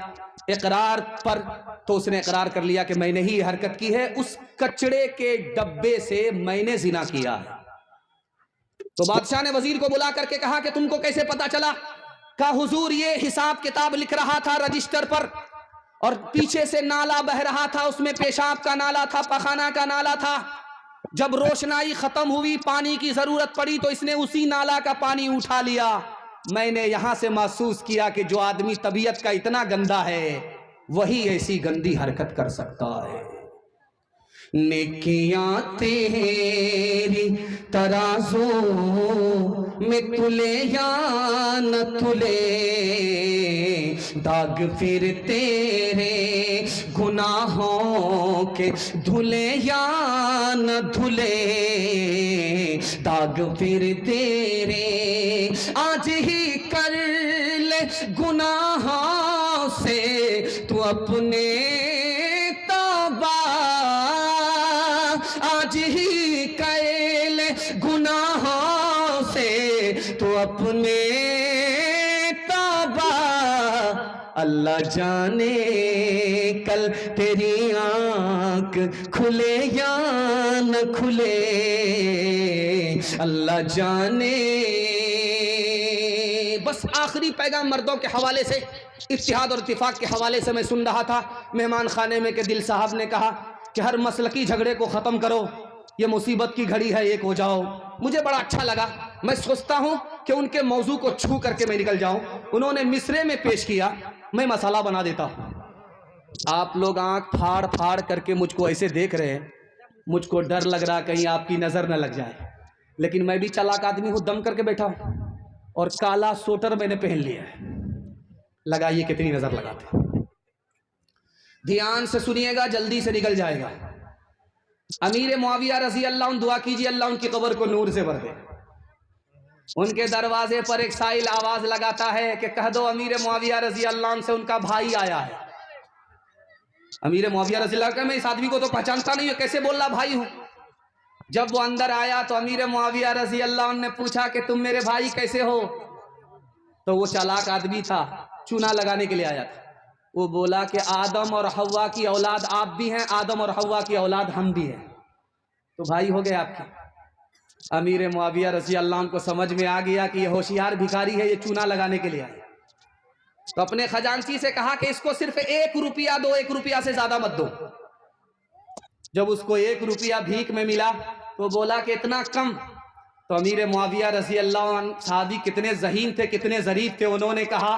इकरार पर, तो उसने इकरार कर लिया कि मैंने ही हरकत की है, उस कचड़े के डब्बे से मैंने जिना किया है। तो बादशाह ने वजीर को बुला करके कहा कि तुमको कैसे पता चला? कहा हुजूर ये हिसाब किताब लिख रहा था रजिस्टर पर, और पीछे से नाला बह रहा था, उसमें पेशाब का नाला था, पखाना का नाला था। जब रोशनाई खत्म हुई, पानी की जरूरत पड़ी, तो इसने उसी नाला का पानी उठा लिया। मैंने यहां से महसूस किया कि जो आदमी तबीयत का इतना गंदा है वही ऐसी गंदी हरकत कर सकता है। नेकियां तेरी तराजू में तुले या न तुले, दाग फिर तेरे गुनाहों के धुले या न धुले, दाग फिर तेरे आज ही कर ले गुनाहों से तू अपने तौबा, आज ही कर ले गुनाहों से तू अपने तौबा। अल्लाह जाने कल तेरी आंख खुले या न खुले, अल्लाह जाने। बस आखिरी पैगाम मर्दों के हवाले से, इत्तिहाद और इत्तिफाक के हवाले से मैं सुन रहा था। मेहमान खाने में के दिल साहब ने कहा कि हर मसलकी झगड़े को ख़त्म करो, ये मुसीबत की घड़ी है, एक हो जाओ। मुझे बड़ा अच्छा लगा। मैं सोचता हूँ कि उनके मौजू को छू करके मैं निकल जाऊँ। उन्होंने मिसरे में पेश किया, मैं मसाला बना देता हूँ। आप लोग आँख फाड़ फाड़ करके मुझको ऐसे देख रहे हैं, मुझको डर लग रहा कहीं आपकी नज़र न लग जाए, लेकिन मैं भी चालाक आदमी हूँ, दम करके बैठा हूँ और काला स्वेटर मैंने पहन लिया है। लगाइए कितनी नज़र लगाते। ध्यान से सुनिएगा, जल्दी से निकल जाएगा। अमीर मुआविया रजी अल्लाह अन्हु, दुआ कीजिए अल्लाह उनकी कब्र को नूर से भर दे। उनके दरवाजे पर एक साइल आवाज लगाता है कि कह दो अमीर मुआविया रजी अल्लाह अन्हु से उनका भाई आया है। अमीर मुआविया रजी अल्लाह का, मैं इस आदमी को तो पहचानता नहीं हूँ, कैसे बोल रहा भाई हूँ। जब वो अंदर आया तो अमीर मुआविया रजी अल्लाह अन्हु ने पूछा कि तुम मेरे भाई कैसे हो? तो वो चालाक आदमी था, चूना लगाने के लिए आया था। वो बोला कि आदम और हव्वा की औलाद आप भी हैं, आदम और हव्वा की औलाद हम भी हैं, तो भाई हो गए आपके। अमीर मुआविया रज़ी अल्लाह अन्हु को समझ में आ गया कि ये होशियार भिखारी है, ये चूना लगाने के लिए आया। तो अपने खजांची से कहा कि इसको सिर्फ 1 रुपया दो, 1 रुपया से ज्यादा मत दो। जब उसको 1 रुपया भीख में मिला तो बोला कि इतना कम। तो अमीर मुआविया रज़ी अल्लाह अन्हु साहबी कितने ज़हीन थे, कितने ज़रीफ थे, उन्होंने कहा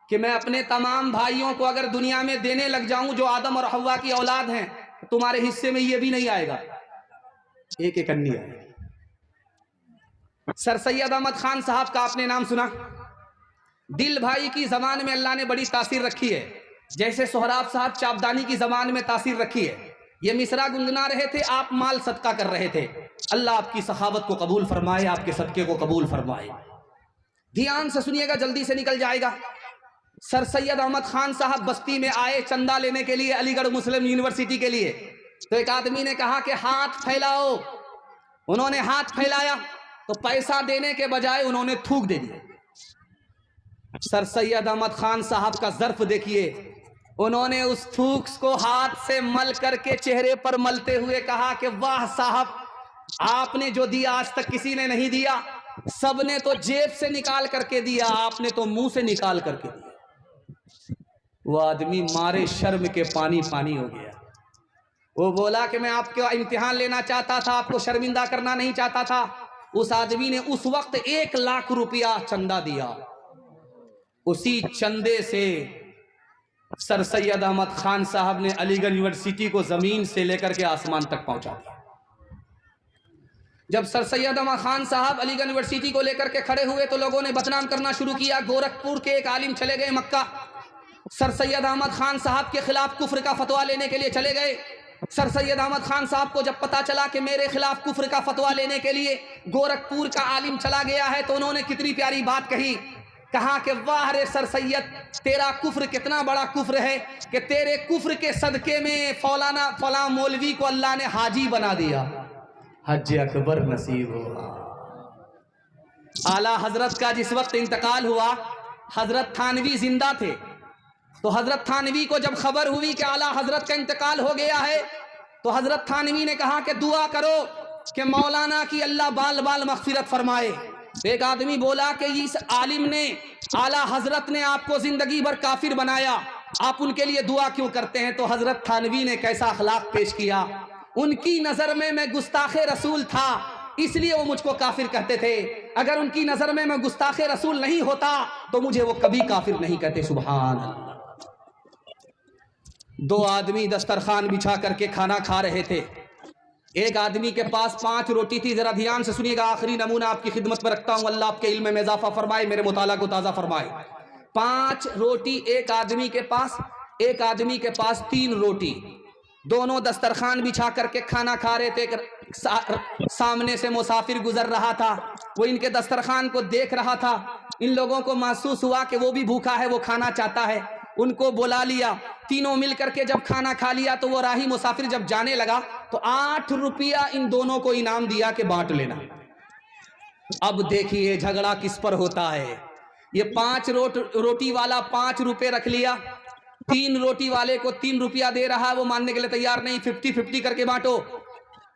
कि मैं अपने तमाम भाइयों को अगर दुनिया में देने लग जाऊं जो आदम और हव्वा की औलाद हैं, तो तुम्हारे हिस्से में ये भी नहीं आएगा, एक एक अन्नी आएगी। सर सैयद अहमद खान साहब का आपने नाम सुना? दिल भाई की जबान में अल्लाह ने बड़ी तासीर रखी है, जैसे सोहराब साहब चापदानी की जबान में तासीर रखी है। ये मिसरा गुनगुना रहे थे, आप माल सदका कर रहे थे। अल्लाह आपकी सखावत को कबूल फरमाए, आपके सदके को कबूल फरमाए। ध्यान से सुनिएगा, जल्दी से निकल जाएगा। सर सैयद अहमद खान साहब बस्ती में आए चंदा लेने के लिए, अलीगढ़ मुस्लिम यूनिवर्सिटी के लिए। तो एक आदमी ने कहा कि हाथ फैलाओ। उन्होंने हाथ फैलाया तो पैसा देने के बजाय उन्होंने थूक दे दिया। सर सैयद अहमद खान साहब का ज़र्फ देखिए, उन्होंने उस थूक को हाथ से मल करके चेहरे पर मलते हुए कहा कि वाह साहब, आपने जो दिया आज तक किसी ने नहीं दिया, सबने तो जेब से निकाल करके दिया, आपने तो मुंह से निकाल करके दिया। वो आदमी मारे शर्म के पानी पानी हो गया। वो बोला कि मैं आपका इम्तिहान लेना चाहता था, आपको शर्मिंदा करना नहीं चाहता था। उस आदमी ने उस वक्त 1 लाख रुपया चंदा दिया। उसी चंदे से सर सैयद अहमद खान साहब ने अलीगढ़ यूनिवर्सिटी को जमीन से लेकर के आसमान तक पहुंचा दिया। जब सर सैयद अहमद खान साहब अलीगढ़ यूनिवर्सिटी को लेकर के खड़े हुए तो लोगों ने बदनाम करना शुरू किया। गोरखपुर के एक आलिम चले गए मक्का, सर सैयद अहमद खान साहब के खिलाफ कुफ्र का फतवा लेने के लिए चले गए। सर सैयद अहमद खान साहब को जब पता चला कि मेरे खिलाफ कुफ्र का फतवा लेने के लिए गोरखपुर का आलिम चला गया है, तो उन्होंने कितनी प्यारी बात कही, कहा कि वाह रे सर सैयद, तेरा कुफ्र कितना बड़ा कुफ्र है कि तेरे कुफ्र के सदके में फलां मौलवी को अल्लाह ने हाजी बना दिया। हज अकबर नसीब हुआ। आला हजरत का जिस वक्त इंतकाल हुआ, हजरत थानवी जिंदा थे, तो हजरत थानवी को जब खबर हुई कि आला हजरत का इंतकाल हो गया है, तो हजरत थानवी ने कहा कि दुआ करो कि मौलाना की अल्लाह बाल बाल मगफिरत फरमाए। एक आदमी बोला कि इस आलिम ने, आला हजरत ने आपको जिंदगी भर काफिर बनाया, आप उनके लिए दुआ क्यों करते हैं? तो हजरत थानवी ने कैसा अखलाक पेश किया, उनकी नजर में मैं गुस्ताखे रसूल था इसलिए वो मुझको काफिर कहते थे, अगर उनकी नजर में मैं गुस्ताखे रसूल नहीं होता तो मुझे वो कभी काफिर नहीं कहते। सुभान अल्लाह। दो आदमी दस्तरखान बिछा करके खाना खा रहे थे। एक आदमी के पास 5 रोटी थी। जरा ध्यान से सुनिएगा, आखिरी नमूना आपकी खिदमत में रखता हूं, अल्लाह आपके इल्म में इजाफा फरमाए, मेरे मुताला को ताज़ा फरमाए। 5 रोटी एक आदमी के पास, एक आदमी के पास 3 रोटी। दोनों दस्तरखान बिछा करके खाना खा रहे थे। सामने से मुसाफिर गुजर रहा था, वो इनके दस्तरखान को देख रहा था। इन लोगों को महसूस हुआ कि वो भी भूखा है, वो खाना चाहता है, उनको बुला लिया। तीनों मिलकर के जब खाना खा लिया तो वो राही मुसाफिर जब जाने लगा तो 8 रुपया इन दोनों को इनाम दिया कि बांट लेना। अब देखिए झगड़ा किस पर होता है। ये 5 रोटी वाला 5 रुपए रख लिया, 3 रोटी वाले को 3 रुपया दे रहा है, वो मानने के लिए तैयार नहीं। 50-50 करके बांटो।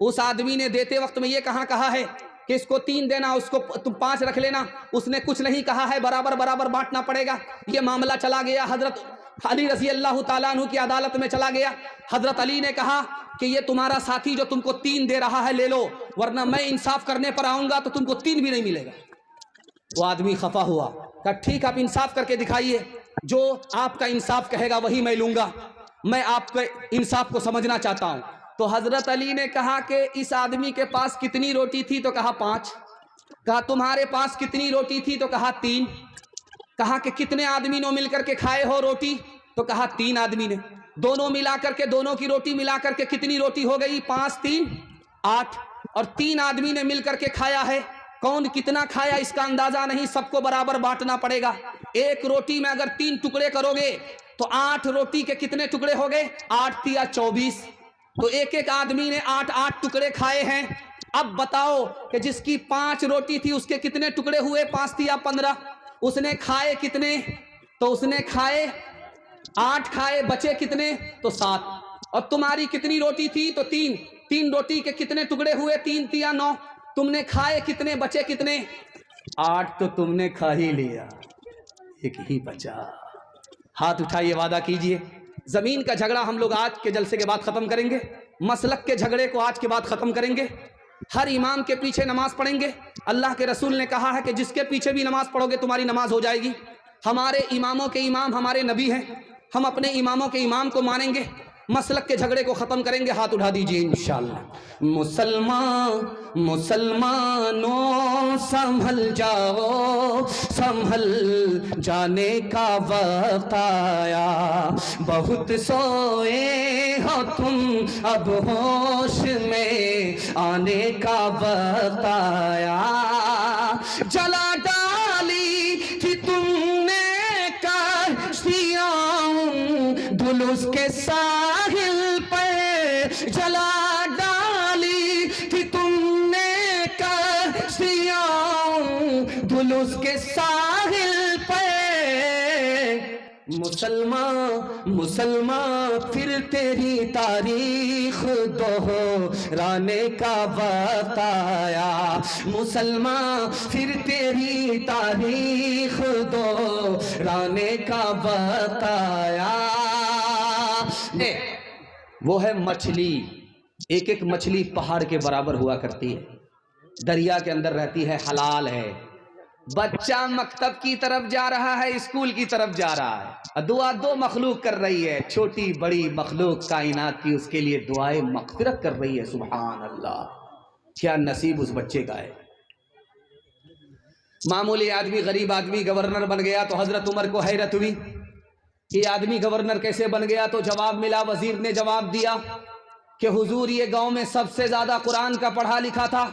उस आदमी ने देते वक्त में ये कहा है कि इसको 3 देना, उसको तुम 5 रख लेना। उसने कुछ नहीं कहा है, बराबर बराबर बांटना पड़ेगा। ये मामला चला गया हजरत अली रजी अल्लाह ताला अन्हु की अदालत में चला गया। हजरत अली ने कहा कि ये तुम्हारा साथी जो तुमको 3 दे रहा है ले लो, वरना मैं इंसाफ करने पर आऊंगा तो तुमको 3 भी नहीं मिलेगा। वो आदमी खफा हुआ, कहा ठीक आप इंसाफ करके दिखाइए, जो आपका इंसाफ कहेगा वही मैं लूंगा, मैं आपके इंसाफ को समझना चाहता हूं। तो हजरत अली ने कहा कि इस आदमी के पास कितनी रोटी थी? तो कहा 5। कहा तुम्हारे पास कितनी रोटी थी? तो कहा 3। कहा कि कितने आदमी ने मिलकर के खाए हो रोटी? तो कहा 3 आदमी ने। दोनों मिलाकर के, दोनों की रोटी मिलाकर के कितनी रोटी हो गई? 5 3 8। और 3 आदमी ने मिलकर के खाया है। कौन कितना खाया इसका अंदाजा नहीं, सबको बराबर बांटना पड़ेगा। एक रोटी में अगर 3 टुकड़े करोगे तो 8 रोटी के कितने टुकड़े हो गए? 8 तिया 24। तो एक एक आदमी ने 8-8 टुकड़े खाए हैं। अब बताओ कि जिसकी 5 रोटी थी उसके कितने टुकड़े हुए? 5 तिया 15। उसने खाए कितने? तो उसने खाए 8 खाए, बचे कितने? तो 7। और तुम्हारी कितनी रोटी थी? तो 3। 3 रोटी के कितने टुकड़े हुए? 3 तिया 9। तुमने खाए कितने, बचे कितने? 8 तो तुमने खा ही लिया, 1 ही बचा। हाथ उठाइए, वादा कीजिए। जमीन का झगड़ा हम लोग आज के जलसे के बाद खत्म करेंगे। मसलक के झगड़े को आज के बाद खत्म करेंगे। हर इमाम के पीछे नमाज पढ़ेंगे। अल्लाह के रसूल ने कहा है कि जिसके पीछे भी नमाज पढ़ोगे तुम्हारी नमाज हो जाएगी। हमारे इमामों के इमाम हमारे नबी हैं, हम अपने इमामों के इमाम को मानेंगे। मसलक के झगड़े को ख़त्म करेंगे। हाथ उठा दीजिए इंशाअल्लाह। मुसलमानों संभल जाओ, संभल जाने का वक्त आया। बहुत सोए हो तुम, अब होश में आने का वक्त आया। जला डाली थी तुमने कश्तियां दुलुस के साहिल पे, जला डाली थी तुमने कश्तियां दुलुस के साहिल पे। मुसलमान फिर तेरी तारीख दोहराने का वक्त आया। मुसलमान फिर तेरी तारीख दोहराने का वक्त आया। वो है मछली। एक एक मछली पहाड़ के बराबर हुआ करती है, दरिया के अंदर रहती है, हलाल है। बच्चा मकतब की तरफ जा रहा है, स्कूल की तरफ जा रहा है, दुआ 2 मखलूक कर रही है, छोटी बड़ी मखलूक कायनात की उसके लिए दुआए मगफिरत कर रही है। सुभान अल्लाह। क्या नसीब उस बच्चे का है। मामूली आदमी, गरीब आदमी गवर्नर बन गया तो हजरत उमर को हैरत हुई कि आदमी गवर्नर कैसे बन गया। तो जवाब मिला, वजीर ने जवाब दिया कि हुजूर ये गांव में सबसे ज्यादा कुरान का पढ़ा लिखा था।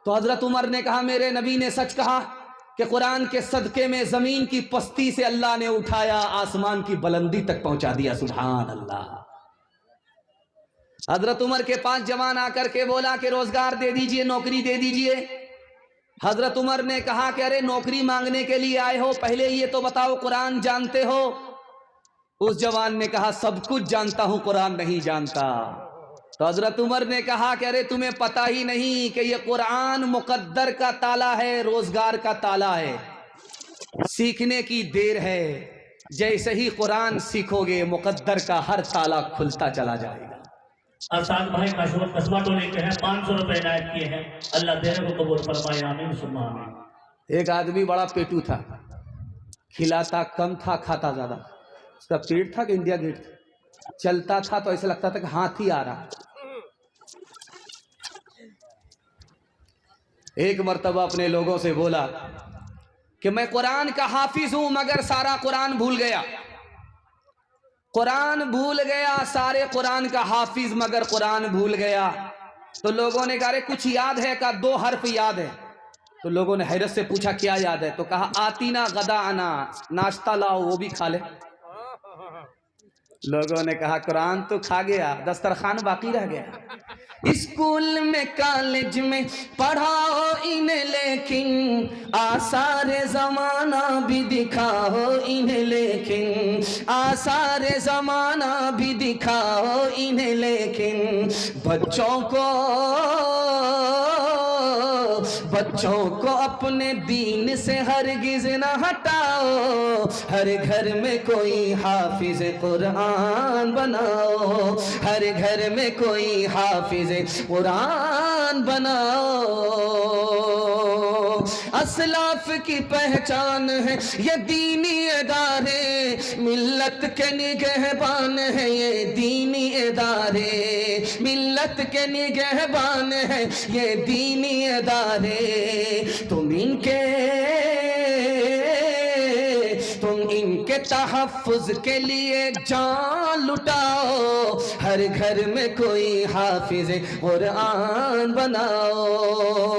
तो हजरत उमर ने कहा, मेरे नबी ने सच कहा कि कुरान के सदके में जमीन की पस्ती से अल्लाह ने उठाया, आसमान की बुलंदी तक पहुंचा दिया। सुभान अल्लाह। हजरत उमर के पास जवान आकर के बोला कि रोजगार दे दीजिए, नौकरी दे दीजिए। हजरत उमर ने कहा कि अरे नौकरी मांगने के लिए आए हो, पहले ये तो बताओ कुरान जानते हो। उस जवान ने कहा, सब कुछ जानता हूं, कुरान नहीं जानता। तो हजरत उमर ने कहा कि अरे तुम्हें पता ही नहीं कि ये कुरान मुकद्दर का ताला है, रोजगार का ताला है, सीखने की देर है। जैसे ही कुरान सीखोगे मुकद्दर का हर ताला खुलता चला जाएगा। अरसाद भाई कस्बा टोले के हैं, 500 रुपए इनायत किए हैं। अल्लाह देने को कबूल फरमाए, आमीन सुम्मा आमीन। एक आदमी बड़ा पेटू था, खिलाता कम था, खाता ज्यादा। उसका पेट था कि इंडिया गेट था। चलता था तो ऐसा लगता था कि हाथी आ रहा। एक मर्तबा अपने लोगों से बोला कि मैं कुरान का हाफिज हूं मगर सारा कुरान भूल गया। कुरान भूल गया, सारे कुरान का हाफिज मगर कुरान भूल गया। तो लोगों ने कहा, अरे कुछ याद है का? 2 हर्फ याद है। तो लोगों ने हैरत से पूछा, क्या याद है? तो कहा, आतीना गदा आना, नाश्ता लाओ, वो भी खा ले। लोगों ने कहा, कुरान तो खा गया, दस्तरखान बाकी रह गया। स्कूल में कॉलेज में पढ़ाओ इन्हें, लेकिन आसार जमाना भी दिखाओ इन्हें, लेकिन आसार जमाना भी दिखाओ इन्हें, लेकिन बच्चों को अपने दीन से हरगिज न हटाओ। हर घर में कोई हाफिज कुरान बनाओ, हर घर में कोई हाफिज कुरान बनाओ। असलाफ की पहचान है ये दीनी इदारे, मिल्लत के निगहबान है ये दीनी इदारे, मिल्लत के निगहबान है ये दीनी इदारे। तुम इनके तहफ्फुज के लिए जान लुटाओ, हर घर में कोई हाफिज कुरान बनाओ।